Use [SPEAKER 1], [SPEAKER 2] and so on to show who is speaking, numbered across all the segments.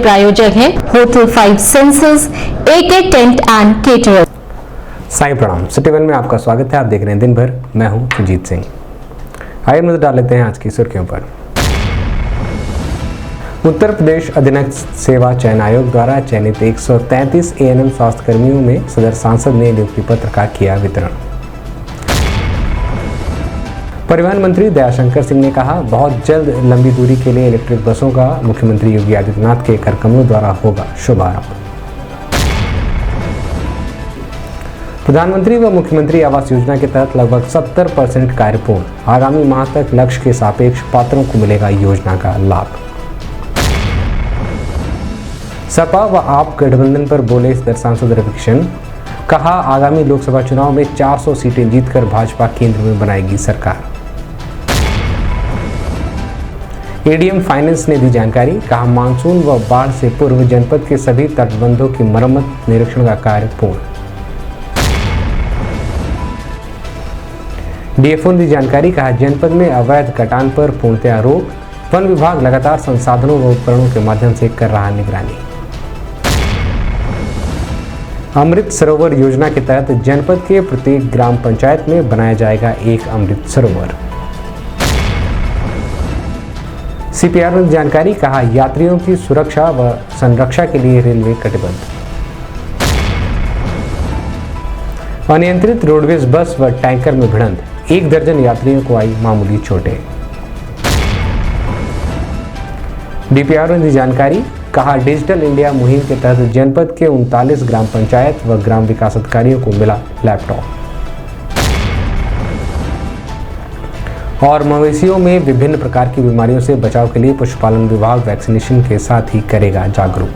[SPEAKER 1] प्रायोजक हैं hotel 5 senses, AK tent and caterer.
[SPEAKER 2] Sai प्रणाम। सिटी वन में आपका स्वागत है। आप देख रहे हैं दिन भर। मैं हूं सुजीत सिंह। आइए नजर डाल लेते हैं आज की सुर्खियों पर। उत्तर प्रदेश अधीनस्थ सेवा चयन आयोग द्वारा चयनित 133 ANM स्वास्थ्य कर्मियों में सदर सांसद ने नियुक्ति पत्र का किया वितरण। परिवहन मंत्री दयाशंकर सिंह ने कहा, बहुत जल्द लंबी दूरी के लिए इलेक्ट्रिक बसों का मुख्यमंत्री योगी आदित्यनाथ के कर कमलों द्वारा होगा शुभारंभ। प्रधानमंत्री व मुख्यमंत्री आवास योजना के तहत लगभग 70% कार्य पूर्ण। आगामी माह तक लक्ष्य के सापेक्ष पात्रों को मिलेगा योजना का लाभ। सपा व आप गठबंधन पर बोले सदर सांसद रविकिशन। कहा, आगामी लोकसभा चुनाव में 400 सीटें जीतकर भाजपा केंद्र में बनाएगी सरकार। एडीएम फाइनेंस ने दी जानकारी। कहा, मानसून व बाढ़ से पूर्व जनपद के सभी तटबंधों की मरम्मत निरीक्षण का कार्य पूर्ण। डीएफओ ने दी जानकारी। कहा, जनपद में अवैध कटान पर पूर्णतया रोक। वन विभाग लगातार संसाधनों व उपकरणों के माध्यम से कर रहा निगरानी। अमृत सरोवर योजना के तहत जनपद के प्रत्येक ग्राम पंचायत में बनाया जाएगा एक अमृत सरोवर। सीपीआर ने जानकारी। कहा, यात्रियों की सुरक्षा व संरक्षा के लिए रेलवे कटिबद्ध। अनियंत्रित रोडवेज बस व टैंकर में भिड़ंत। 1 दर्जन यात्रियों को आई मामूली चोटें। डीपीआर ने दी जानकारी। कहा, डिजिटल इंडिया मुहिम के तहत जनपद के 39 ग्राम पंचायत व ग्राम विकास अधिकारियों को मिला लैपटॉप। और मवेशियों में विभिन्न प्रकार की बीमारियों से बचाव के लिए पशुपालन विभाग वैक्सीनेशन के साथ ही करेगा जागरूक।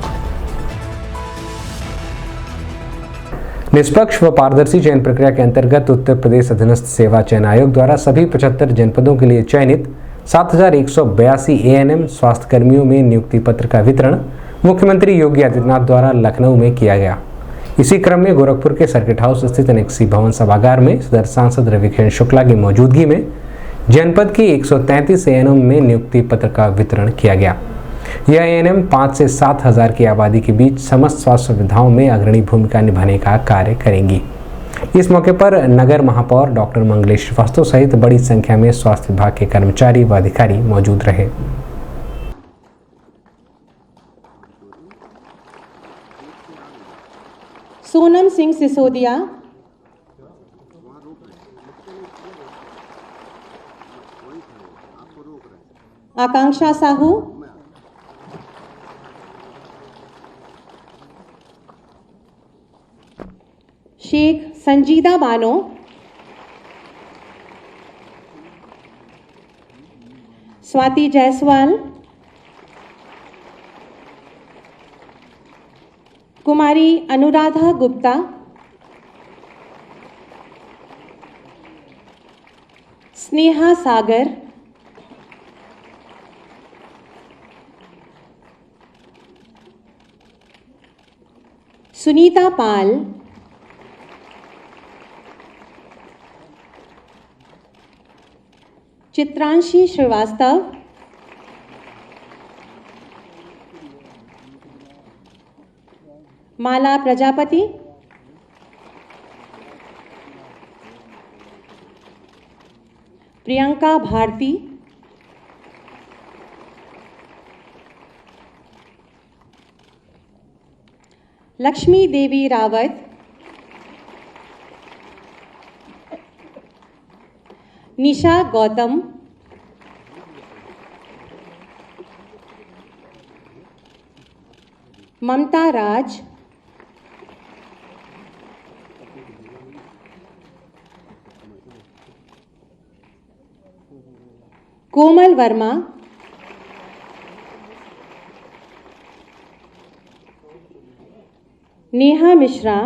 [SPEAKER 2] निष्पक्ष व पारदर्शी चयन प्रक्रिया के अंतर्गत उत्तर प्रदेश अधीनस्थ सेवा चयन आयोग द्वारा सभी 75 जनपदों के लिए चयनित 7182 ANM स्वास्थ्य कर्मियों में नियुक्ति पत्र का वितरण मुख्यमंत्री योगी आदित्यनाथ द्वारा लखनऊ में किया गया। इसी क्रम में गोरखपुर के सर्किट हाउस स्थित अनेक्सी भवन सभागार में सदर सांसद रविकिशन शुक्ला की मौजूदगी में जनपद की 133 ANM में नियुक्ति पत्र का वितरण किया गया। यह ANM 5 से 7 हजार की आबादी के बीच समस्त स्वास्थ्य सुविधाओं में अग्रणी भूमिका निभाने का कार्य करेंगी। इस मौके पर नगर महापौर डॉक्टर मंगलेश श्रीवास्तव सहित बड़ी संख्या में स्वास्थ्य विभाग के कर्मचारी व अधिकारी मौजूद रहे।
[SPEAKER 3] सोनम सिंह सिसोदिया, आकांक्षा साहू, शेख संजीदा बानो, स्वाति जायसवाल, कुमारी अनुराधा गुप्ता, स्नेहा सागर, सुनीता पाल, चित्रांशी श्रीवास्तव, माला प्रजापति, प्रियंका भारती, लक्ष्मी देवी रावत, निशा गौतम, ममता राज, कोमल वर्मा, नेहा मिश्रा,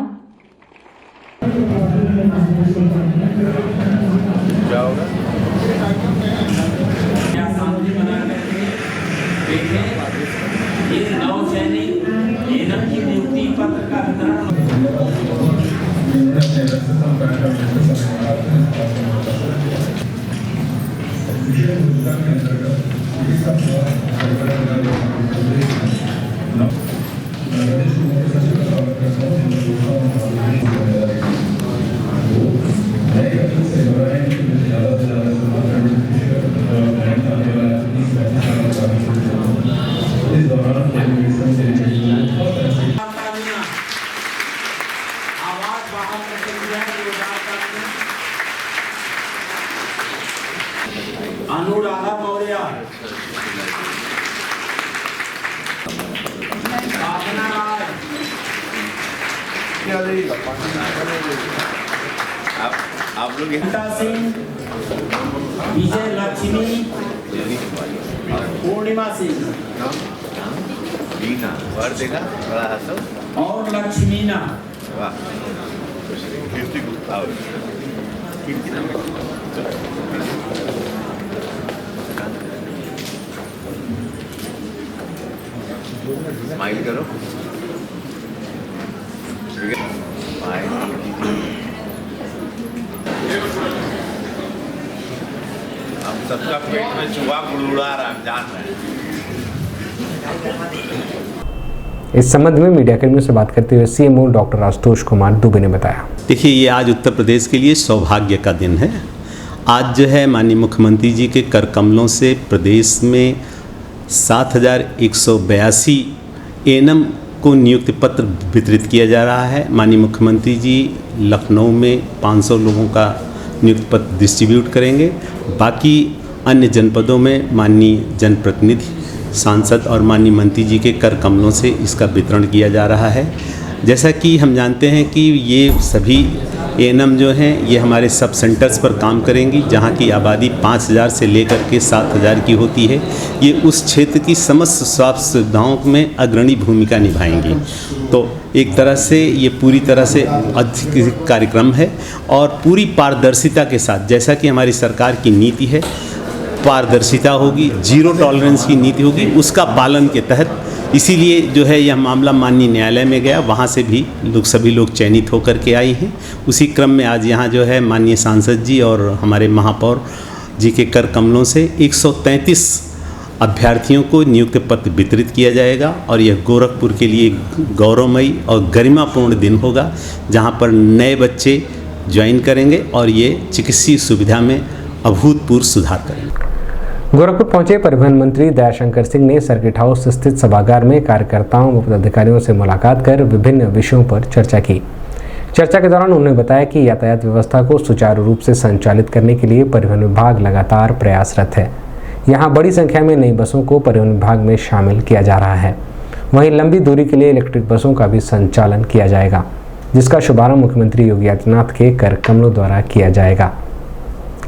[SPEAKER 4] अनुराधा मौर्य, साधना राय,
[SPEAKER 5] आप लोग
[SPEAKER 4] गीता सिंह, विजय लक्ष्मी, पूर्णिमा सिंह
[SPEAKER 5] लीना वर्ड देगा बड़ा हंसो
[SPEAKER 4] और लक्ष्मीना।
[SPEAKER 5] वाह कीर्ति गुप्ता और कीर्ति नाम स्माइल करो स्माइल हम सबका पेट में चूहा गुड़गुड़ा रहा है, जान रहे हैं।
[SPEAKER 2] इस संबंध में मीडिया कर्मियों से बात करते हुए सीएमओ डॉक्टर आशुतोष कुमार दुबे ने बताया।
[SPEAKER 6] देखिए, ये आज उत्तर प्रदेश के लिए सौभाग्य का दिन है। आज जो है माननीय मुख्यमंत्री जी के कर कमलों से प्रदेश में 7,182 एएनएम को नियुक्ति पत्र वितरित किया जा रहा है। माननीय मुख्यमंत्री जी लखनऊ में 500 लोगों का नियुक्ति पत्र डिस्ट्रीब्यूट करेंगे। बाकी अन्य जनपदों में माननीय जनप्रतिनिधि, सांसद और माननीय मंत्री जी के कर कमलों से इसका वितरण किया जा रहा है। जैसा कि हम जानते हैं कि ये सभी एएनएम जो हैं ये हमारे सब सेंटर्स पर काम करेंगी, जहाँ की आबादी 5,000 से लेकर के 7,000 की होती है। ये उस क्षेत्र की समस्त स्वास्थ्य सुविधाओं में अग्रणी भूमिका निभाएंगी। तो एक तरह से ये पूरी तरह से अधिक कार्यक्रम है और पूरी पारदर्शिता के साथ, जैसा कि हमारी सरकार की नीति है, पारदर्शिता होगी, जीरो टॉलरेंस की नीति होगी, उसका पालन के तहत इसीलिए जो है यह मामला माननीय न्यायालय में गया, वहाँ से भी सभी लोग चयनित होकर के आई हैं। उसी क्रम में आज यहाँ जो है माननीय सांसद जी और हमारे महापौर जी के कर कमलों से 133 अभ्यर्थियों को नियुक्ति पत्र वितरित किया जाएगा और यह गोरखपुर के लिए गौरवमयी और गरिमापूर्ण दिन होगा, जहाँ पर नए बच्चे ज्वाइन करेंगे और ये चिकित्सीय सुविधा में अभूतपूर्व सुधार करेंगे।
[SPEAKER 2] गोरखपुर पहुंचे परिवहन मंत्री दयाशंकर सिंह ने सर्किट हाउस स्थित सभागार में कार्यकर्ताओं व पदाधिकारियों से मुलाकात कर विभिन्न विषयों पर चर्चा की। चर्चा के दौरान उन्होंने बताया कि यातायात व्यवस्था को सुचारू रूप से संचालित करने के लिए परिवहन विभाग लगातार प्रयासरत है। यहाँ बड़ी संख्या में नई बसों को परिवहन विभाग में शामिल किया जा रहा है। वहीं लंबी दूरी के लिए इलेक्ट्रिक बसों का भी संचालन किया जाएगा, जिसका शुभारंभ मुख्यमंत्री योगी आदित्यनाथ के कर कमलों द्वारा किया जाएगा।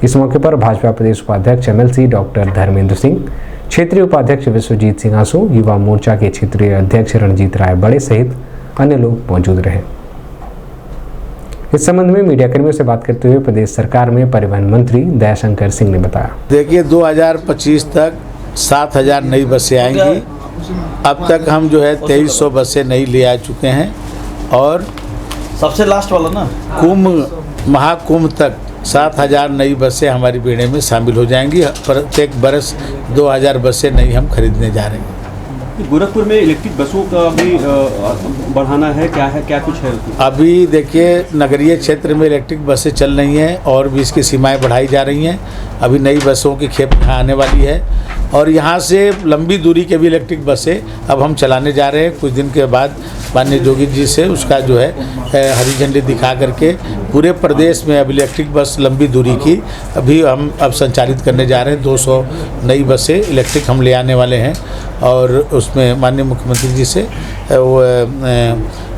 [SPEAKER 2] इस मौके पर भाजपा प्रदेश उपाध्यक्ष एमएलसी डॉक्टर धर्मेंद्र सिंह, क्षेत्रीय उपाध्यक्ष विश्वजीत सिंह आंसू, युवा मोर्चा के क्षेत्रीय अध्यक्ष रणजीत राय बड़े सहित अन्य लोग मौजूद रहे। इस संबंध में मीडिया कर्मियों से बात करते हुए प्रदेश सरकार में परिवहन मंत्री दयाशंकर सिंह ने बताया।
[SPEAKER 7] देखिए, 2025 तक 7,000 नई बसें आएंगी। अब तक हम जो है 2300 बसें नई ले आ चुके हैं और
[SPEAKER 8] सबसे लास्ट वाला ना
[SPEAKER 7] महाकुंभ तक 7,000 नई बसें हमारी बेड़े में शामिल हो जाएंगी। प्रत्येक बरस 2,000 बसें नई हम खरीदने जा रहे हैं।
[SPEAKER 8] गोरखपुर में इलेक्ट्रिक बसों का भी बढ़ाना है, क्या कुछ है?
[SPEAKER 7] अभी देखिए, नगरीय क्षेत्र में इलेक्ट्रिक बसें चल रही हैं और भी इसकी सीमाएं बढ़ाई जा रही हैं। अभी नई बसों की खेप यहाँ आने वाली है और यहाँ से लंबी दूरी के भी इलेक्ट्रिक बसें अब हम चलाने जा रहे हैं। कुछ दिन के बाद माननीय योगी जी से उसका जो है हरी झंडी दिखा करके पूरे प्रदेश में अब इलेक्ट्रिक बस लंबी दूरी की अभी हम अब संचालित करने जा रहे हैं। 200 नई बसें इलेक्ट्रिक हम ले आने वाले हैं और उसमें माननीय मुख्यमंत्री जी से वो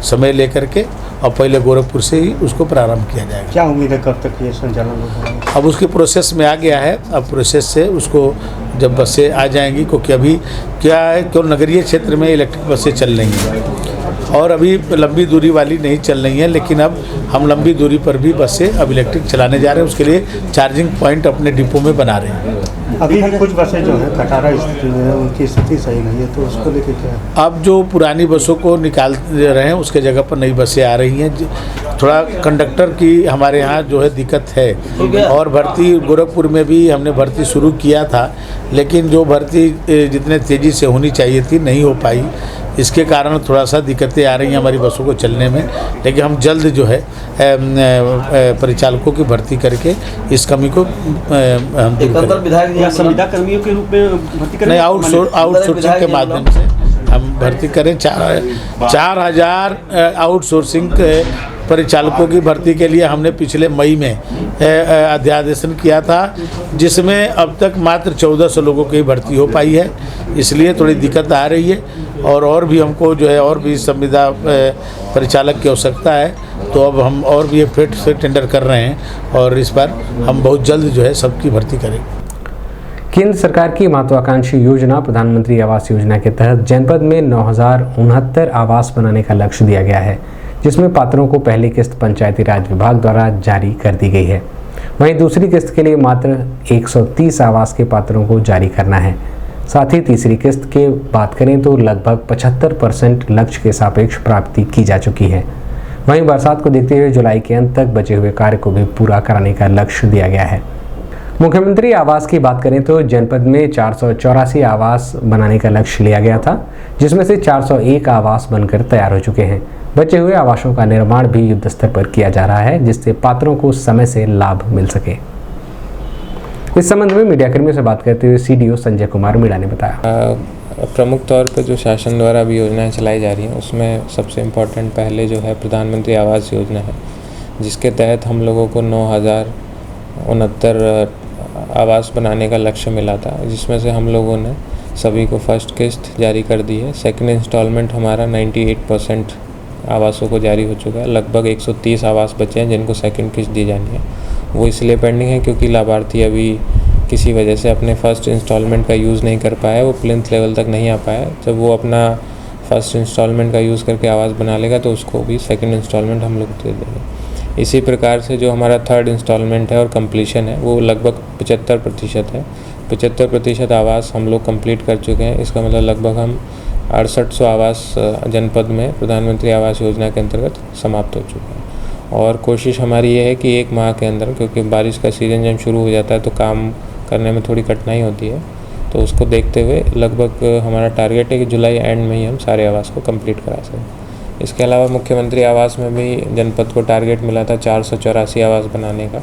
[SPEAKER 7] समय लेकर के और पहले गोरखपुर से ही उसको प्रारंभ किया जाएगा।
[SPEAKER 8] क्या उम्मीद है कब तक ये संचालन होगा?
[SPEAKER 7] अब उसकी प्रोसेस में आ गया है। अब प्रोसेस से उसको जब बसें आ जाएंगी, क्योंकि अभी क्या है, क्यों नगरीय क्षेत्र में इलेक्ट्रिक बसें चल रही हैं और अभी लंबी दूरी वाली नहीं चल रही हैं, लेकिन अब हम लंबी दूरी पर भी बसें अब इलेक्ट्रिक चलाने जा रहे हैं। उसके लिए चार्जिंग पॉइंट अपने डिपो में बना रहे हैं।
[SPEAKER 8] अभी कुछ बसें जो है कटारा स्थिति में है, उनकी स्थिति सही नहीं है, तो उसको लेकर क्या?
[SPEAKER 7] अब जो पुरानी बसों को निकाल रहे हैं उसके जगह पर नई बसें आ रही हैं। थोड़ा कंडक्टर की हमारे यहाँ जो है दिक्कत है और भर्ती गोरखपुर में भी हमने भर्ती शुरू किया था, लेकिन जो भर्ती जितने तेज़ी से होनी चाहिए थी नहीं हो पाई। इसके कारण थोड़ा सा दिक्कतें आ रही हैं हमारी बसों को चलने में, लेकिन हम जल्द जो है परिचालकों की भर्ती करके इस कमी को हम दूर करेंगे।
[SPEAKER 8] संविदा कर्मियों के रूप में भर्ती करें,
[SPEAKER 7] नहीं, आउटसोर्सिंग के माध्यम से हम भर्ती करें। 4,000 आउटसोर्सिंग परिचालकों की भर्ती के लिए हमने पिछले मई में अध्यादेशन किया था, जिसमें अब तक मात्र 1400 लोगों की भर्ती हो पाई है। इसलिए थोड़ी दिक्कत आ रही है और भी हमको जो है और भी संविदा परिचालक की आवश्यकता है, तो अब हम और भी फिर से टेंडर कर रहे हैं और इस बार हम बहुत जल्द जो है सबकी भर्ती करेंगे।
[SPEAKER 2] केंद्र सरकार की महत्वाकांक्षी योजना प्रधानमंत्री आवास योजना के तहत जनपद में 9,069 आवास बनाने का लक्ष्य दिया गया है, जिसमें पात्रों को पहली किस्त पंचायती राज विभाग द्वारा जारी कर दी गई है। वहीं दूसरी किस्त के लिए मात्र 130 आवास के पात्रों को जारी करना है। साथ ही तीसरी किस्त की बात करें तो लगभग 75% लक्ष्य के सापेक्ष प्राप्ति की जा चुकी है। वहीं बरसात को देखते हुए जुलाई के अंत तक बचे हुए कार्य को भी पूरा कराने का लक्ष्य दिया गया है। मुख्यमंत्री आवास की बात करें तो जनपद में 484 आवास बनाने का लक्ष्य लिया गया था, जिसमें से 401 आवास बनकर तैयार हो चुके हैं। बचे हुए आवासों का निर्माण भी युद्ध स्तर पर किया जा रहा है, जिससे पात्रों को समय से लाभ मिल सके। इस संबंध में मीडिया कर्मियों से बात करते हुए सीडीओ संजय कुमार मीणा ने बताया,
[SPEAKER 9] प्रमुख तौर पर जो शासन द्वारा अभी योजनाएं चलाई जा रही हैं, उसमें सबसे इम्पोर्टेंट पहले जो है प्रधानमंत्री आवास योजना है, जिसके तहत हम लोगों को 9,069 आवास बनाने का लक्ष्य मिला था, जिसमें से हम लोगों ने सभी को फर्स्ट किस्त जारी कर दी है। सेकंड इंस्टॉलमेंट हमारा 98% आवासों को जारी हो चुका है। लगभग 130 आवास बचे हैं जिनको सेकंड किस्त दी जानी है। वो इसलिए पेंडिंग है क्योंकि लाभार्थी अभी किसी वजह से अपने फर्स्ट इंस्टॉलमेंट का यूज़ नहीं कर पाया, वो प्लिंथ लेवल तक नहीं आ पाया। जब वो अपना फर्स्ट इंस्टॉलमेंट का यूज़ करके आवास बना लेगा तो उसको भी सेकंड इंस्टॉलमेंट हम लोग दे देंगे। इसी प्रकार से जो हमारा थर्ड इंस्टॉलमेंट है और कंप्लीशन है वो लगभग 75% है। 75% आवास हम लोग कंप्लीट कर चुके हैं। इसका मतलब लगभग हम 6800 आवास जनपद में प्रधानमंत्री आवास योजना के अंतर्गत समाप्त हो चुके हैं। और कोशिश हमारी ये है कि 1 माह के अंदर, क्योंकि बारिश का सीज़न जब शुरू हो जाता है तो काम करने में थोड़ी कठिनाई होती है, तो उसको देखते हुए लगभग हमारा टारगेट है कि जुलाई एंड में ही हम सारे आवास को कंप्लीट करा सकें। इसके अलावा मुख्यमंत्री आवास में भी जनपद को टारगेट मिला था 484 आवास बनाने का,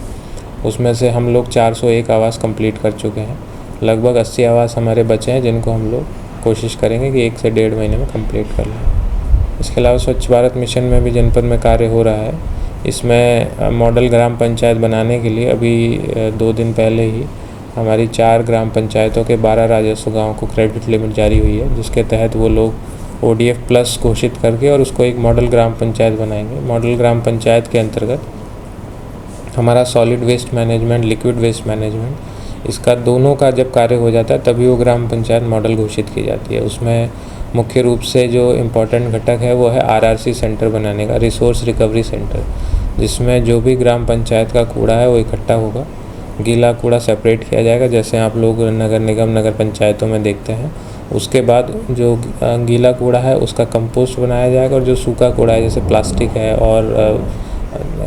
[SPEAKER 9] उसमें से हम लोग 401 आवास कंप्लीट कर चुके हैं। लगभग 80 आवास हमारे बचे हैं जिनको हम लोग कोशिश करेंगे कि 1 से 1.5 महीने में कंप्लीट कर लें। इसके अलावा स्वच्छ भारत मिशन में भी जनपद में कार्य हो रहा है। इसमें मॉडल ग्राम पंचायत बनाने के लिए अभी 2 दिन पहले ही हमारी 4 ग्राम पंचायतों के 12 राजस्व गाँव को क्रेडिट लिमिट जारी हुई है, जिसके तहत वो लोग ODF प्लस घोषित करके और उसको एक मॉडल ग्राम पंचायत बनाएंगे। मॉडल ग्राम पंचायत के अंतर्गत हमारा solid waste management, liquid waste management, इसका दोनों का जब कार्य हो जाता है तभी वो ग्राम पंचायत मॉडल घोषित की जाती है। उसमें मुख्य रूप से जो इम्पोर्टेंट घटक है वो है RRC सेंटर बनाने का, रिसोर्स रिकवरी सेंटर, जिसमें जो भी ग्राम पंचायत का कूड़ा है वो इकट्ठा होगा। गीला कूड़ा सेपरेट किया जाएगा, जैसे आप लोग नगर निगम, नगर पंचायतों में देखते हैं। उसके बाद जो गीला कूड़ा है उसका कंपोस्ट बनाया जाएगा, और जो सूखा कूड़ा है जैसे प्लास्टिक है और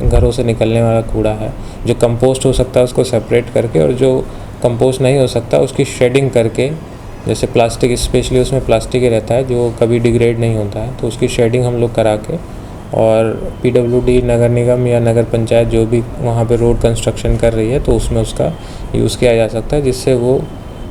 [SPEAKER 9] घरों से निकलने वाला कूड़ा है, जो कंपोस्ट हो सकता है उसको सेपरेट करके, और जो कंपोस्ट नहीं हो सकता उसकी शेडिंग करके, जैसे प्लास्टिक स्पेशली उसमें प्लास्टिक ही रहता है जो कभी डिग्रेड नहीं होता है, तो उसकी शेडिंग हम लोग करा के, और PWD, नगर निगम या नगर पंचायत जो भी वहाँ पे रोड कंस्ट्रक्शन कर रही है तो उसमें उसका यूज़ किया जा सकता है, जिससे वो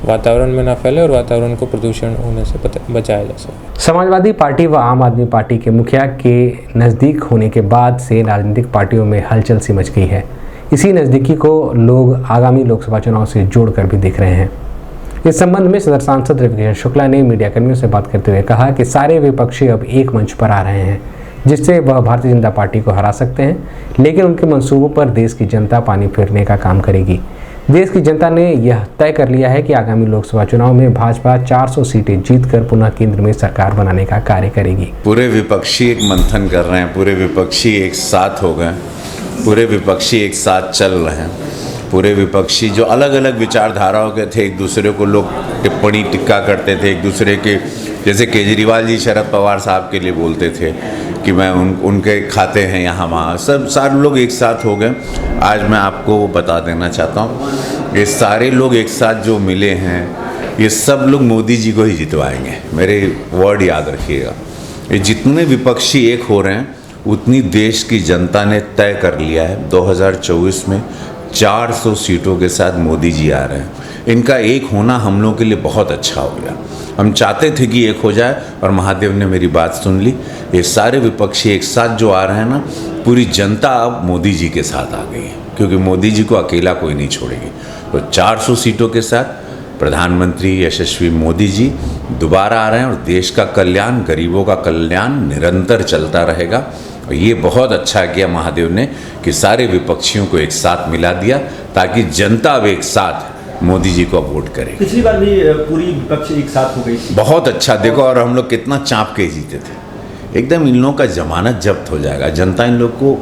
[SPEAKER 9] वातावरण में ना फैले और वातावरण को प्रदूषण होने से बचाया जा सके।
[SPEAKER 2] समाजवादी पार्टी व आम आदमी पार्टी के मुखिया के नज़दीक होने के बाद से राजनीतिक पार्टियों में हलचल सी मच गई है। इसी नज़दीकी को लोग आगामी लोकसभा चुनाव से जोड़कर भी देख रहे हैं। इस संबंध में सदर सांसद रविकिशन शुक्ला ने मीडिया कर्मियों से बात करते हुए कहा कि सारे विपक्षी अब एक मंच पर आ रहे हैं, जिससे वह भारतीय जनता पार्टी को हरा सकते हैं, लेकिन उनके मंसूबों पर देश की जनता पानी फेरने का काम करेगी। देश की जनता ने यह तय कर लिया है कि आगामी लोकसभा चुनाव में भाजपा 400 सीटें जीतकर पुनः केंद्र में सरकार बनाने का कार्य करेगी।
[SPEAKER 5] पूरे विपक्षी एक मंथन कर रहे हैं, पूरे विपक्षी एक साथ हो गए, पूरे विपक्षी एक साथ चल रहे हैं। पूरे विपक्षी जो अलग अलग विचारधाराओं के थे, एक दूसरे को लोग टिप्पणी टिक्का करते थे, एक दूसरे के, जैसे केजरीवाल जी शरद पवार साहब के लिए बोलते थे कि मैं उनके खाते हैं यहाँ वहाँ, सब सारे लोग एक साथ हो गए। आज मैं आपको बता देना चाहता हूँ, ये सारे लोग एक साथ जो मिले हैं ये सब लोग मोदी जी को ही जितवाएंगे, मेरे वर्ड याद रखिएगा। ये जितने विपक्षी एक हो रहे हैं उतनी देश की जनता ने तय कर लिया है 2024 में 400 सीटों के साथ मोदी जी आ रहे हैं। इनका एक होना हम लोगों के लिए बहुत अच्छा हो गया। हम चाहते थे कि एक हो जाए और महादेव ने मेरी बात सुन ली। ये सारे विपक्षी एक साथ जो आ रहे हैं ना, पूरी जनता अब मोदी जी के साथ आ गई है, क्योंकि मोदी जी को अकेला कोई नहीं छोड़ेगी। तो 400 सीटों के साथ प्रधानमंत्री यशस्वी मोदी जी दोबारा आ रहे हैं और देश का कल्याण, गरीबों का कल्याण निरंतर चलता रहेगा। और ये बहुत अच्छा किया महादेव ने कि सारे विपक्षियों को एक साथ मिला दिया, ताकि जनता अब एक साथ मोदी जी को वोट करे।
[SPEAKER 10] पिछली बार भी पूरी विपक्ष एक साथ हो गई थी।
[SPEAKER 5] बहुत अच्छा, देखो, और हम लोग कितना चाँप के जीते थे। एकदम इन लोगों का जमानत जब्त हो जाएगा, जनता इन लोग को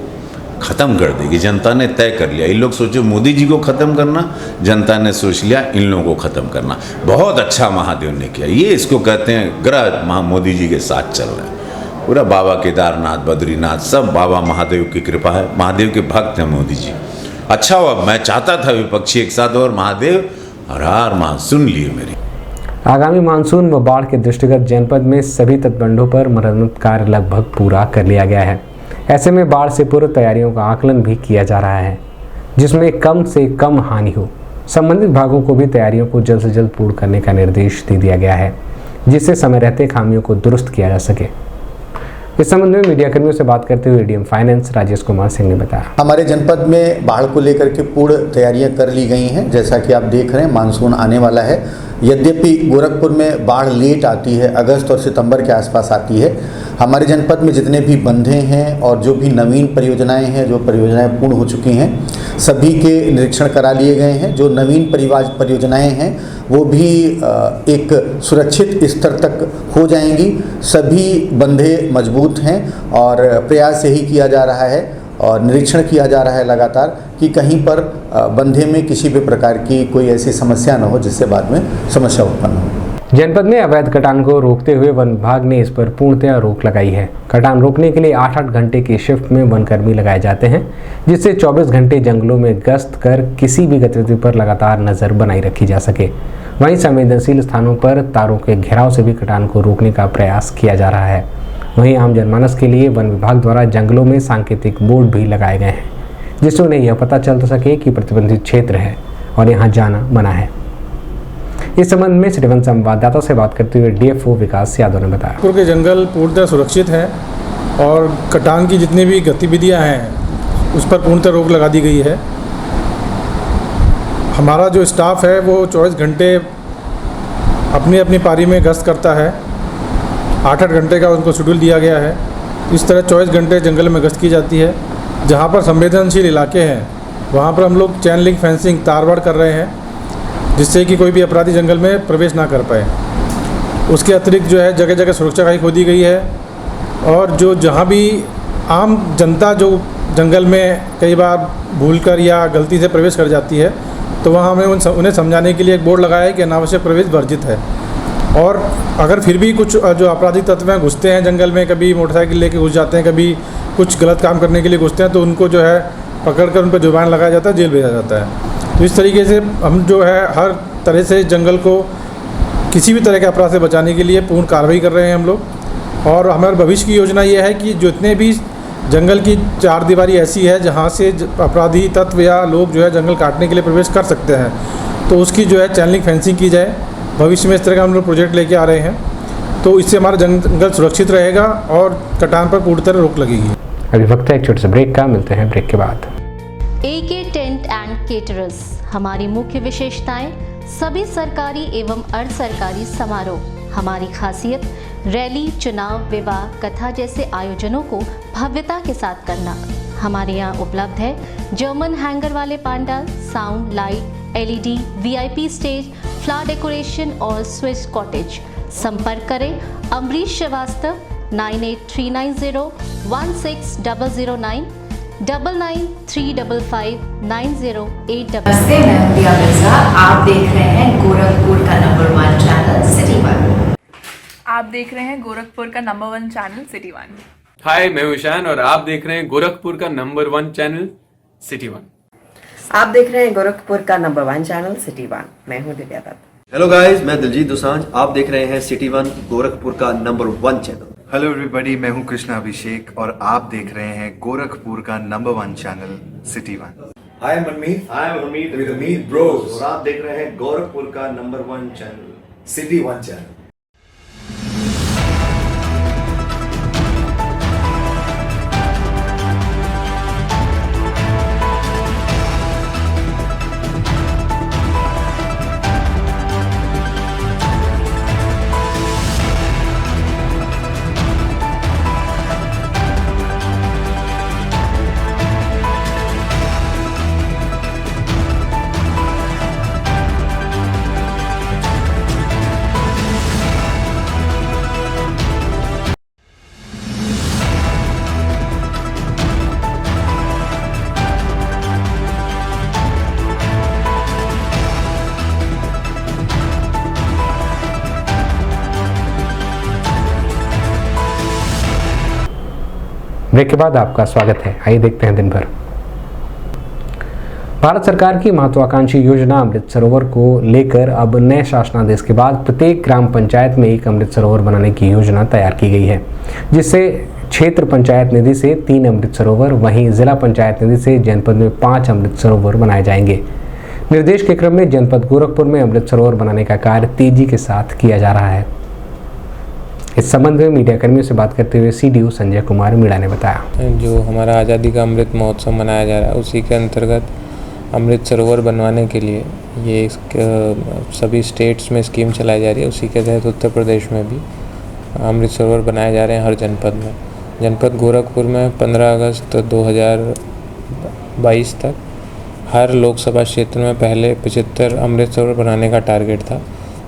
[SPEAKER 5] ख़त्म कर देगी। जनता ने तय कर लिया। इन लोग सोचो मोदी जी को ख़त्म करना, जनता ने सोच लिया इन लोगों को ख़त्म करना। बहुत अच्छा महादेव ने किया। ये इसको कहते हैं ग्रह मोदी जी के साथ चल रहे हैं। पूरा बाबा केदारनाथ, बद्रीनाथ, सब बाबा महादेव की कृपा है। महादेव के भक्त हैं मोदी जी। अच्छा हुआ, मैं चाहता था विपक्षी एक साथ, और महादेव हर हर मां सुन लिए मेरी।
[SPEAKER 2] आगामी मानसून व बाढ़ के दृष्टिगत जनपद में सभी तटबंधों पर मरम्मत कार्य लगभग पूरा कर लिया गया है। ऐसे में बाढ़ से पूर्व तैयारियों का आकलन भी किया जा रहा है, जिसमें कम से कम हानि हो। संबंधित विभागों को भी तैयारियों को जल्द से जल्द पूर्ण करने का निर्देश दे दिया गया है, जिससे समय रहते खामियों को दुरुस्त किया जा सके। इस संबंध में मीडियाकर्मियों से बात करते हुए डीएम फाइनेंस राजेश कुमार सिंह ने बताया,
[SPEAKER 11] हमारे जनपद में बाढ़ को लेकर के पूर्ण तैयारियां कर ली गई हैं। जैसा कि आप देख रहे हैं, मानसून आने वाला है। यद्यपि गोरखपुर में बाढ़ लेट आती है, अगस्त और सितंबर के आसपास आती है। हमारे जनपद में जितने भी बंधे हैं और जो भी नवीन परियोजनाएं हैं, जो परियोजनाएं पूर्ण हो चुकी हैं, सभी के निरीक्षण करा लिए गए हैं। जो नवीन परियोजनाएं हैं वो भी एक सुरक्षित स्तर तक हो जाएंगी। सभी बंधे मजबूत हैं और प्रयास यही किया जा रहा है और निरीक्षण किया जा रहा है लगातार कि कहीं पर बंधे में किसी भी प्रकार की कोई ऐसी समस्या न हो जिससे बाद में समस्या उत्पन्न हो।
[SPEAKER 2] जनपद में अवैध कटान को रोकते हुए वन विभाग ने इस पर पूर्णतया रोक लगाई है। कटान रोकने के लिए 8-8 घंटे की शिफ्ट में वनकर्मी लगाए जाते हैं, जिससे 24 घंटे जंगलों में गश्त कर किसी भी गतिविधि पर लगातार नजर बनाई रखी जा सके। वहीं संवेदनशील स्थानों पर तारों के घेराव से भी कटान को रोकने का प्रयास किया जा रहा है। वहीं आम जनमानस के लिए वन विभाग द्वारा जंगलों में सांकेतिक बोर्ड भी लगाए गए हैं, जिससे उन्हें यह पता चल सके कि प्रतिबंधित क्षेत्र है और यहाँ जाना मना है। इस संबंध में सिटी वन संवाददाता से बात करते हुए डीएफओ विकास यादव ने बताया,
[SPEAKER 12] गोरखपुर के जंगल पूर्णतः सुरक्षित हैं और कटान की जितनी भी गतिविधियां हैं उस पर पूर्णतः रोक लगा दी गई है। हमारा जो स्टाफ है वो 24 घंटे अपनी अपनी पारी में गश्त करता है। 8-8 घंटे का उनको शेड्यूल दिया गया है। इस तरह 24 घंटे जंगल में गश्त की जाती है। जहाँ पर संवेदनशील इलाके हैं वहाँ पर हम लोग चैन लिंक फेंसिंग तारबाड़ कर रहे हैं, जिससे कि कोई भी अपराधी जंगल में प्रवेश ना कर पाए। उसके अतिरिक्त जो है जगह जगह सुरक्षा गाही खोदी गई है और जो जहाँ भी आम जनता जो जंगल में कई बार भूलकर या गलती से प्रवेश कर जाती है तो वहाँ हमें उन्हें समझाने के लिए एक बोर्ड लगाया है कि अनावश्यक प्रवेश वर्जित है। और अगर फिर भी कुछ जो आपराधिक तत्व हैं घुसते हैं जंगल में, कभी मोटरसाइकिल लेके घुस जाते हैं, कभी कुछ गलत काम करने के लिए घुसते हैं, तो उनको जो है पकड़कर उन पर जुर्माना लगाया जाता है, जेल भेजा जाता है। तो इस तरीके से हम जो है हर तरह से जंगल को किसी भी तरह के अपराध से बचाने के लिए पूर्ण कार्रवाई कर रहे हैं हम लोग। और हमारे भविष्य की योजना ये है कि जितने भी जंगल की चार दीवारी ऐसी है जहाँ से अपराधी तत्व या लोग जो है जंगल काटने के लिए प्रवेश कर सकते हैं, तो उसकी जो है चैनलिंग फेंसिंग की जाए। भविष्य में इस तरह का हम लोग प्रोजेक्ट लेके आ रहे हैं, तो इससे हमारा जंगल सुरक्षित रहेगा और कटान पर पूरी तरह रोक लगेगी।
[SPEAKER 2] अभी वक्त है एक छोटे से ब्रेक का, मिलते हैं ब्रेक के बाद।
[SPEAKER 1] AK टेंट एंड केटरर्स, हमारी मुख्य विशेषताएं सभी सरकारी एवं अर्ध सरकारी समारोह। हमारी खासियत रैली, चुनाव, विवाह, कथा जैसे आयोजनों को भव्यता के साथ करना। हमारे यहाँ उपलब्ध है जर्मन हैंगर वाले pandal, sound, light, LED, VIP stage, flower decoration और स्विस कॉटेज। संपर्क करें अमरीश श्रीवास्तव 9839016009 99355908।
[SPEAKER 13] नमस्ते, मैं हूं दिया मिर्जा। आप देख रहे हैं गोरखपुर का नंबर 1 चैनल सिटी वन।
[SPEAKER 14] आप देख रहे हैं गोरखपुर का नंबर 1 चैनल सिटी वन।
[SPEAKER 15] हाय, मैं हूं ईशान और आप देख रहे हैं गोरखपुर का नंबर 1 चैनल सिटी वन।
[SPEAKER 13] आप देख रहे हैं गोरखपुर का नंबर 1 चैनल सिटी वन। मैं हूं दिव्या दत्त।
[SPEAKER 10] हेलो गाइस, मैं दिलजीत दोसांझ। आप देख रहे हैं सिटी वन गोरखपुर का नंबर 1 चैनल।
[SPEAKER 16] हेलो एवरीबॉडी, मैं हूं कृष्णा अभिषेक और आप देख रहे हैं गोरखपुर का number 1 channel city one.
[SPEAKER 10] Hi Manmeet, I am Hamid with Hamid bros और आप देख रहे हैं गोरखपुर का number 1 channel city one channel.
[SPEAKER 2] Break के बाद आपका स्वागत है। आइए देखते हैं दिन भर। भारत सरकार की महत्वाकांक्षी योजना अमृत सरोवर को लेकर अब नए शासनादेश के बाद प्रत्येक ग्राम पंचायत में एक अमृत सरोवर बनाने की योजना तैयार की गई है, जिससे क्षेत्र पंचायत निधि से 3 अमृत सरोवर, वहीं जिला पंचायत निधि से जनपद में 5 अमृत सरोवर बनाए जाएंगे। निर्देश के क्रम में जनपद गोरखपुर में अमृत सरोवर बनाने का कार्य तेजी के साथ किया जा रहा है। इस संबंध में मीडिया कर्मियों से बात करते हुए सीडीओ संजय कुमार मीणा ने बताया,
[SPEAKER 9] जो हमारा आज़ादी का अमृत महोत्सव मनाया जा रहा है उसी के अंतर्गत अमृत सरोवर बनवाने के लिए ये सभी स्टेट्स में स्कीम चलाई जा रही है। उसी के तहत उत्तर प्रदेश में भी अमृत सरोवर बनाए जा रहे हैं हर जनपद में। जनपद गोरखपुर में 15 अगस्त 2022 तक हर लोकसभा क्षेत्र में पहले 75 अमृत सरोवर बनाने का टारगेट था,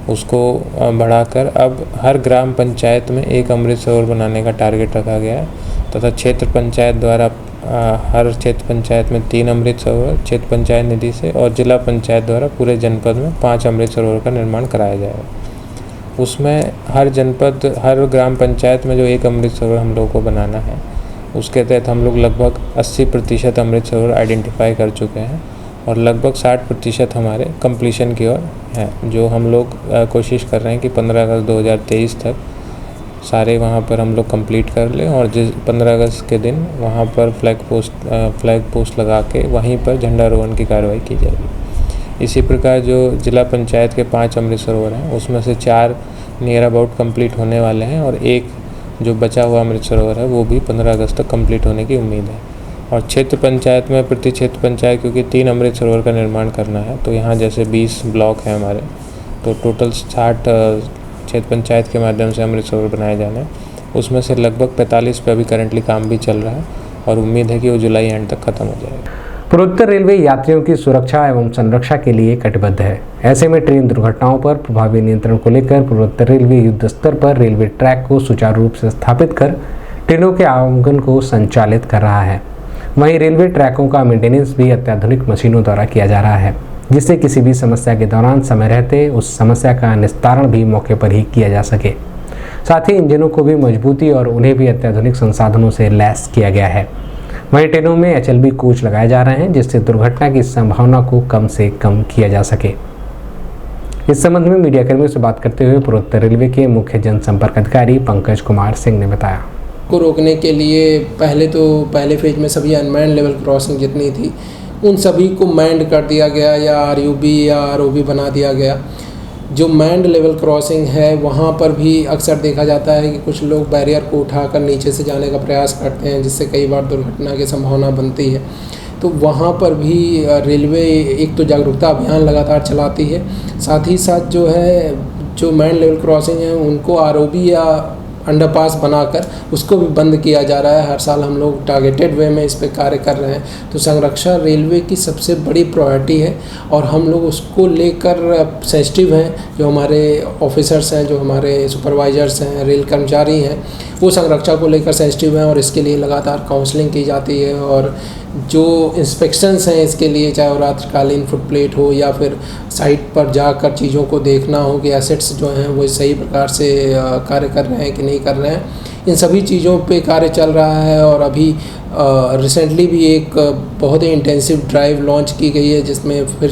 [SPEAKER 9] उसको बढ़ाकर अब हर ग्राम पंचायत में एक अमृत सरोवर बनाने का टारगेट रखा गया है तथा क्षेत्र पंचायत द्वारा हर क्षेत्र पंचायत में 3 अमृत सरोवर क्षेत्र पंचायत निधि से और जिला पंचायत द्वारा पूरे जनपद में 5 अमृत सरोवर का निर्माण कराया जाएगा। उसमें हर जनपद, हर ग्राम पंचायत में जो एक अमृत सरोवर हम लोग को बनाना है, उसके तहत हम लोग लगभग 80% अमृत सरोवर आइडेंटिफाई कर चुके हैं और लगभग 60% हमारे कंप्लीशन की ओर है, जो हम लोग कोशिश कर रहे हैं कि 15 अगस्त 2023 तक सारे वहाँ पर हम लोग कंप्लीट कर लें और जिस 15 अगस्त के दिन वहाँ पर फ्लैग पोस्ट लगा के वहीं पर झंडारोहण की कार्रवाई की जाएगी। इसी प्रकार जो जिला पंचायत के 5 अमृत सरोवर हैं उसमें से 4 नियर अबाउट कंप्लीट होने वाले हैं और एक जो बचा हुआ अमृत सरोवर है वो भी 15 अगस्त तक कंप्लीट होने की उम्मीद है। और क्षेत्र पंचायत में प्रति क्षेत्र पंचायत क्योंकि 3 अमृत सरोवर का निर्माण करना है तो यहाँ जैसे 20 ब्लॉक हैं हमारे, तो टोटल 60 क्षेत्र पंचायत के माध्यम से अमृत सरोवर बनाए जाने हैं। उसमें से लगभग 45 पे अभी करंटली काम भी चल रहा है और उम्मीद है कि वो जुलाई एंड तक खत्म हो जाएगा।
[SPEAKER 2] पूर्वोत्तर रेलवे यात्रियों की सुरक्षा एवं संरक्षा के लिए कटिबद्ध है। ऐसे में ट्रेन दुर्घटनाओं पर प्रभावी नियंत्रण को लेकर पूर्वोत्तर रेलवे युद्ध स्तर पर रेलवे ट्रैक को सुचारू रूप से स्थापित कर ट्रेनों के आवागमन को संचालित कर रहा है। वहीं रेलवे ट्रैकों का मेंटेनेंस भी अत्याधुनिक मशीनों द्वारा किया जा रहा है, जिससे किसी भी समस्या के दौरान समय रहते उस समस्या का निस्तारण भी मौके पर ही किया जा सके। साथ ही इंजनों को भी मजबूती और उन्हें भी अत्याधुनिक संसाधनों से लैस किया गया है। वहीं ट्रेनों में HLB कोच लगाए जा रहे हैं, जिससे दुर्घटना की संभावना को कम से कम किया जा सके। इस संबंध में मीडिया कर्मियों से बात करते हुए पूर्वोत्तर रेलवे के मुख्य जनसंपर्क अधिकारी पंकज कुमार सिंह ने बताया,
[SPEAKER 17] को रोकने के लिए पहले फेज में सभी अनमैन्ड लेवल क्रॉसिंग जितनी थी उन सभी को मैंड कर दिया गया या RUB या ROB बना दिया गया। जो मैंड लेवल क्रॉसिंग है वहाँ पर भी अक्सर देखा जाता है कि कुछ लोग बैरियर को उठाकर नीचे से जाने का प्रयास करते हैं, जिससे कई बार दुर्घटना की संभावना बनती है। तो वहाँ पर भी रेलवे एक तो जागरूकता अभियान लगातार चलाती है, साथ ही साथ जो मैंड लेवल क्रॉसिंग है उनको ROB या अंडरपास बनाकर उसको भी बंद किया जा रहा है। हर साल हम लोग टारगेटेड वे में इस पे कार्य कर रहे हैं। तो संरक्षा रेलवे की सबसे बड़ी प्रायोरिटी है और हम लोग उसको लेकर सेंसिटिव हैं। जो हमारे ऑफिसर्स हैं, जो हमारे सुपरवाइजर्स हैं, रेल कर्मचारी हैं, वो संरक्षा को लेकर सेंसिटिव हैं और इसके लिए लगातार काउंसलिंग की जाती है। और जो इंस्पेक्शंस हैं इसके लिए, चाहे वो रात्रिकालीन फुट प्लेट हो या फिर साइट पर जाकर चीज़ों को देखना हो कि एसेट्स जो हैं वो सही प्रकार से कार्य कर रहे हैं कि नहीं कर रहे हैं, इन सभी चीज़ों पे कार्य चल रहा है। और अभी रिसेंटली भी एक बहुत ही इंटेंसिव ड्राइव लॉन्च की गई है, जिसमें फिर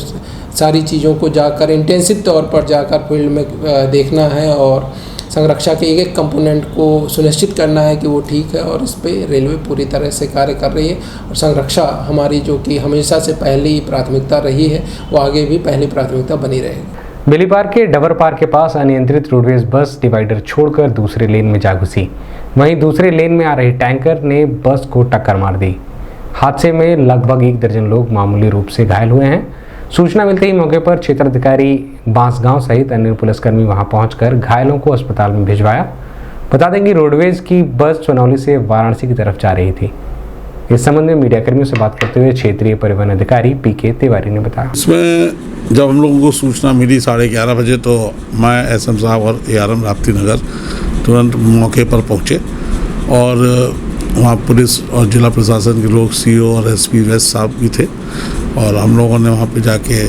[SPEAKER 17] सारी चीज़ों को जाकर इंटेंसिव तौर पर जाकर फील्ड में देखना है और संरक्षा के एक एक कंपोनेंट को सुनिश्चित करना है कि वो ठीक है, और इस पे रेलवे पूरी तरह से कार्य कर रही है। और संरक्षा हमारी जो कि हमेशा से पहली प्राथमिकता रही है, वो आगे भी पहली प्राथमिकता बनी रहेगी।
[SPEAKER 2] बेलीपार के डबर पार के पास अनियंत्रित रोडवेज बस डिवाइडर छोड़कर दूसरे लेन में जा घुसी। वहीं दूसरे लेन में आ रही टैंकर ने बस को टक्कर मार दी। हादसे में लगभग 1 दर्जन लोग मामूली रूप से घायल हुए हैं। सूचना मिलते ही मौके पर क्षेत्राधिकारी बांसगांव सहित अन्य पुलिसकर्मी वहां पहुंचकर घायलों को अस्पताल में भिजवाया। बता दें कि रोडवेज की बस चनौली से वाराणसी की तरफ जा रही थी। इस संबंध में मीडियाकर्मियों से बात करते हुए क्षेत्रीय परिवहन अधिकारी पीके तिवारी ने बताया,
[SPEAKER 7] इसमें जब हम लोगों को सूचना मिली 11:30 बजे तो मैं एसएम साहब और ARM राप्ती नगर तुरंत मौके पर पहुँचे और वहाँ पुलिस और जिला प्रशासन के लोग CO और SP वेस्ट साहब भी थे और हम लोगों ने वहाँ पे जाके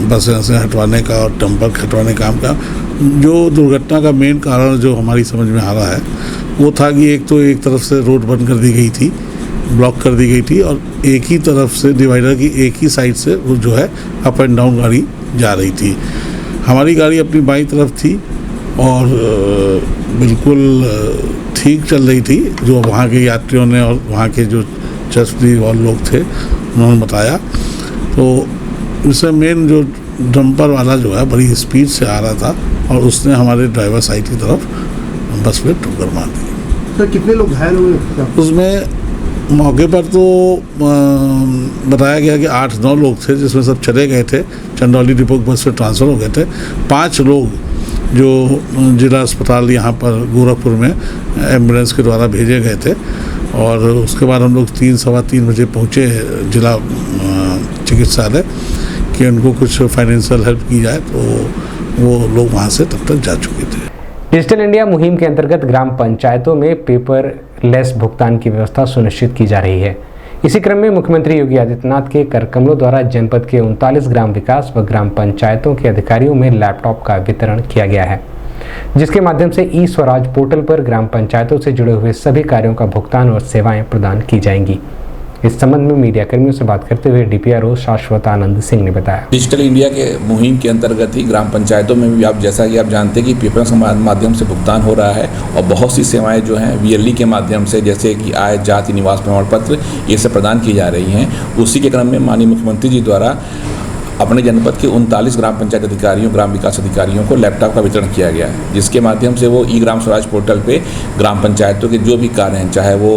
[SPEAKER 7] बसें से हटवाने का और डंपर हटवाने का काम किया। जो दुर्घटना का मेन कारण जो हमारी समझ में आ रहा है वो था कि एक तरफ से रोड बंद कर दी गई थी, ब्लॉक कर दी गई थी और एक ही तरफ से डिवाइडर की एक ही साइड से वो जो है अप एंड डाउन गाड़ी जा रही थी। हमारी गाड़ी अपनी बाईं तरफ थी और बिल्कुल ठीक चल रही थी। जो वहाँ के यात्रियों ने और वहाँ के जो चस्पी और लोग थे उन्होंने बताया, तो इससे मेन जो डंपर वाला जो है बड़ी स्पीड से आ रहा था और उसने हमारे ड्राइवर साइड की तरफ बस में ठोकर मार दी।
[SPEAKER 8] सर कितने लोग घायल हुए?
[SPEAKER 7] उसमें मौके पर तो बताया गया कि 8-9 लोग थे, जिसमें सब चले गए थे, चंदौली डिपो बस में ट्रांसफ़र हो गए थे। 5 लोग जो जिला अस्पताल यहाँ पर गोरखपुर में एम्बुलेंस के द्वारा भेजे गए थे और उसके बाद हम लोग 3-3:15 बजे पहुँचे जिला चिकित्सालय कि उनको कुछ फाइनेंशियल हेल्प की जाए, तो वो लोग वहाँ से तब तक जा चुके थे।
[SPEAKER 2] डिजिटल इंडिया मुहिम के अंतर्गत ग्राम पंचायतों में पेपरलेस भुगतान की व्यवस्था सुनिश्चित की जा रही है। इसी क्रम में मुख्यमंत्री योगी आदित्यनाथ के करकमलों द्वारा जनपद के 39 ग्राम विकास व ग्राम पंचायतों के अधिकारियों में लैपटॉप का वितरण किया गया है, जिसके माध्यम से ई-स्वराज पोर्टल पर ग्राम पंचायतों से जुड़े हुए सभी कार्यों का भुगतान और सेवाएं प्रदान की जाएंगी। इस संबंध में मीडिया कर्मियों से बात करते हुए DPRO शाश्वत आनंद सिंह ने बताया,
[SPEAKER 18] डिजिटल इंडिया के मुहिम के अंतर्गत ही ग्राम पंचायतों में भी जैसा कि आप जानते हैं कि पेपर के माध्यम से भुगतान हो रहा है और बहुत सी सेवाएं जो हैं VLE के माध्यम से, जैसे कि आय जाति निवास प्रमाण पत्र, ये सब प्रदान की जा रही हैं। उसी के क्रम में माननीय मुख्यमंत्री जी द्वारा अपने जनपद के 39 ग्राम पंचायत अधिकारियों, ग्राम विकास अधिकारियों को लैपटॉप का वितरण किया गया है, जिसके माध्यम से वो ग्राम स्वराज पोर्टल पे ग्राम पंचायतों के जो भी कार्य हैं, चाहे वो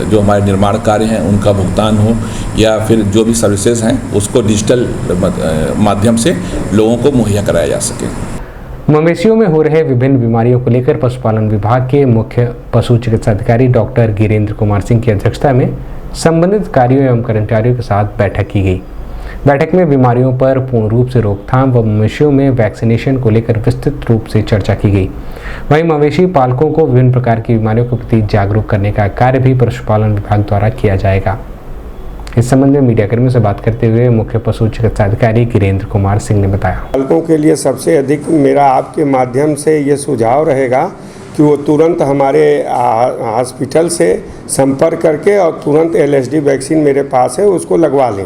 [SPEAKER 18] जो हमारे निर्माण कार्य हैं उनका भुगतान हो या फिर जो भी सर्विसेज हैं उसको डिजिटल माध्यम से लोगों को मुहैया कराया जा सके।
[SPEAKER 2] मवेशियों में हो रहे विभिन्न बीमारियों को लेकर पशुपालन विभाग के मुख्य पशु चिकित्सा अधिकारी डॉक्टर गिरीन्द्र कुमार सिंह की अध्यक्षता में संबंधित कार्यों एवं कर्मचारियों के साथ बैठक की गई। बैठक में बीमारियों पर पूर्ण रूप से रोकथाम व मवेशियों में वैक्सीनेशन को लेकर विस्तृत रूप से चर्चा की गई। वहीं मवेशी पालकों को विभिन्न प्रकार की बीमारियों के प्रति जागरूक करने का कार्य भी पशुपालन विभाग द्वारा किया जाएगा। इस संबंध में मीडियाकर्मियों से बात करते हुए मुख्य पशु चिकित्सा अधिकारी गिरीन्द्र कुमार सिंह ने बताया,
[SPEAKER 19] पालकों के लिए सबसे अधिक मेरा आपके माध्यम से ये सुझाव रहेगा कि वो तुरंत हमारे हॉस्पिटल से संपर्क करके और तुरंत LSD वैक्सीन मेरे पास है उसको लगवा लें।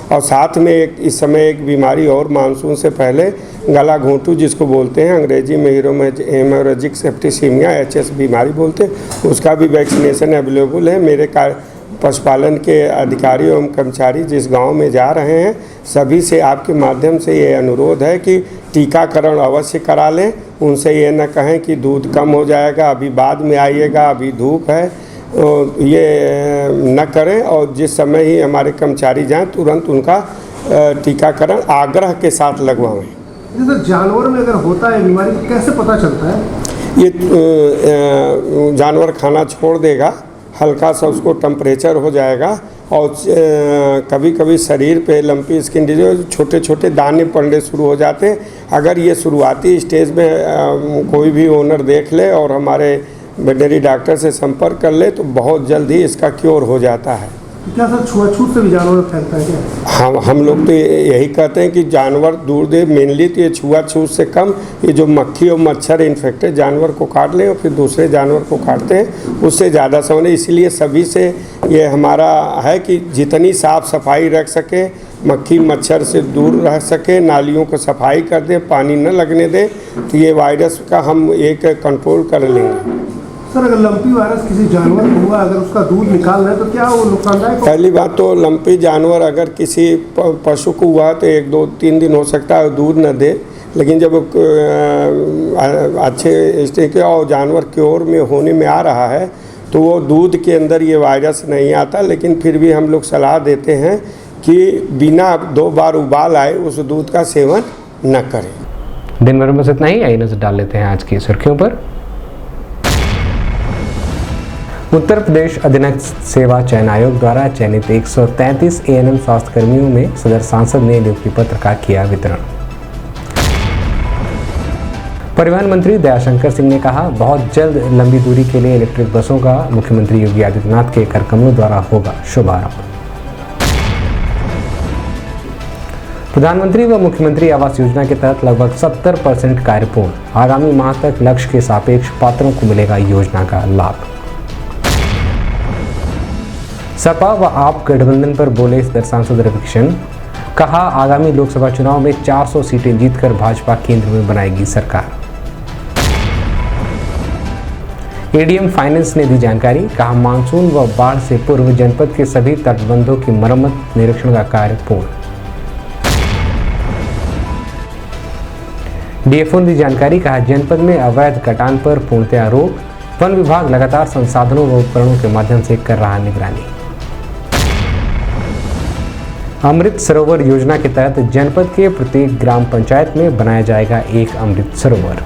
[SPEAKER 19] और साथ में इस समय एक बीमारी और मानसून से पहले गला घोंटू जिसको बोलते हैं अंग्रेजी में हेमोरेजिक सेप्टिसीमिया HS बीमारी बोलते हैं, उसका भी वैक्सीनेशन अवेलेबल है। मेरे पशुपालन के अधिकारी एवं कर्मचारी जिस गांव में जा रहे हैं सभी से आपके माध्यम से ये अनुरोध है कि टीकाकरण अवश्य करा लें। उनसे ये न कहें कि दूध कम हो जाएगा, अभी बाद में आइएगा, अभी धूप है, ये न करें और जिस समय ही हमारे कर्मचारी जाएं तुरंत उनका टीकाकरण आग्रह के साथ लगवाएं।
[SPEAKER 8] जैसे जानवर में अगर होता है बीमारी तो कैसे पता चलता है?
[SPEAKER 19] ये जानवर खाना छोड़ देगा, हल्का सा उसको टेम्परेचर हो जाएगा और कभी कभी शरीर पे लंपी स्किन डिजीज छोटे छोटे दाने पड़ने शुरू हो जाते हैं। अगर ये शुरुआती स्टेज में कोई भी ओनर देख ले और हमारे वेटनरी डॉक्टर से संपर्क कर ले तो बहुत जल्द ही इसका क्योर हो जाता है।
[SPEAKER 8] क्या सर छुआछूत से भी जानवर फैलता है क्या?
[SPEAKER 19] हम लोग तो यही कहते हैं कि जानवर दूर दे, मेनली तो ये छुआछूत से कम ये जो मक्खी और मच्छर इन्फेक्टेड जानवर को काट लें और फिर दूसरे जानवर को काटते हैं उससे ज़्यादा समझ। इसलिए सभी से ये हमारा है कि जितनी साफ़ सफाई रख सके मक्खी मच्छर से दूर रह सके, नालियों को सफाई कर दें, पानी न लगने दें, तो ये वायरस का हम एक कंट्रोल कर लेंगे।
[SPEAKER 8] सर, अगर लंपी वायरस किसी जानवर को हुआ, अगर उसका दूध निकाल रहे हैं तो क्या वो नुकसानदायक?
[SPEAKER 19] पहली बात तो लंपी जानवर अगर किसी पशु को हुआ तो 1, 2, 3 दिन हो सकता है दूध न दे, लेकिन जब अच्छे स्टेज और जानवर क्योर में होने में आ रहा है तो वो दूध के अंदर ये वायरस नहीं आता, लेकिन फिर भी हम लोग सलाह देते हैं कि बिना 2 बार उबाल आए उस दूध का सेवन न करें।
[SPEAKER 2] दिन भर में बस इतना ही। आइए नजर डाल लेते हैं आज की सुर्खियों पर। उत्तर प्रदेश अधीनस्थ सेवा चयन आयोग द्वारा चयनित 133 एएनएम स्वास्थ्य कर्मियों में सदर सांसद ने नियुक्ति पत्र का किया वितरण। परिवहन मंत्री दयाशंकर सिंह ने कहा, बहुत जल्द लंबी दूरी के लिए इलेक्ट्रिक बसों का मुख्यमंत्री योगी आदित्यनाथ के कर कमलों द्वारा होगा शुभारंभ। प्रधानमंत्री व मुख्यमंत्री आवास योजना के तहत लगभग 70% कार्य पूर्ण। आगामी माह तक लक्ष्य के सापेक्ष पात्रों को मिलेगा योजना का लाभ। सपा व आप गठबंधन पर बोले सदर सांसद रविकिशन, कहा, आगामी लोकसभा चुनाव में 400 सीटें जीतकर भाजपा केंद्र में बनाएगी सरकार। एडीएम फाइनेंस ने दी जानकारी, कहा, मानसून व बाढ़ से पूर्व जनपद के सभी तटबंधों की मरम्मत निरीक्षण का कार्य पूर्ण। डीएफओ ने दी जानकारी, कहा, जनपद में अवैध कटान पर पूर्णतया रोक। वन विभाग लगातार संसाधनों व उपकरणों के माध्यम से कर रहा निगरानी। अमृत सरोवर योजना के तहत जनपद के प्रत्येक ग्राम पंचायत में बनाया जाएगा एक अमृत सरोवर।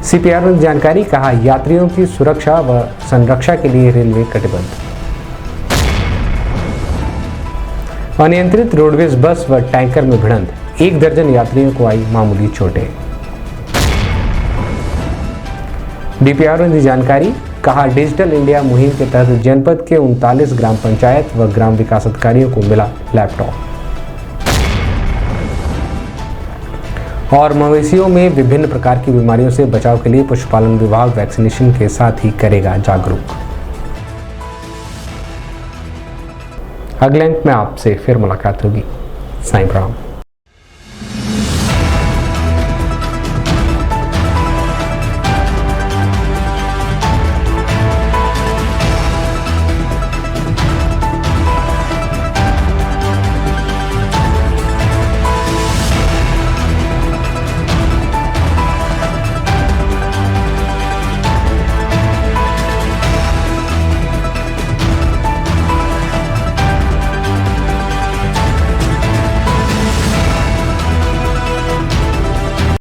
[SPEAKER 2] सीपीआर ने जानकारी, कहा, यात्रियों की सुरक्षा व संरक्षा के लिए रेलवे कटिबद्ध। अनियंत्रित रोडवेज बस व टैंकर में भिड़ंत, 1 दर्जन यात्रियों को आई मामूली चोटें। डीपीआर ने दी जानकारी, कहा, डिजिटल इंडिया मुहिम के तहत जनपद के 39 ग्राम पंचायत व ग्राम विकास अधिकारियों को मिला लैपटॉप। और मवेशियों में विभिन्न प्रकार की बीमारियों से बचाव के लिए पशुपालन विभाग वैक्सीनेशन के साथ ही करेगा जागरूक। अगले अंक में आपसे फिर मुलाकात होगी। साईं प्रणाम।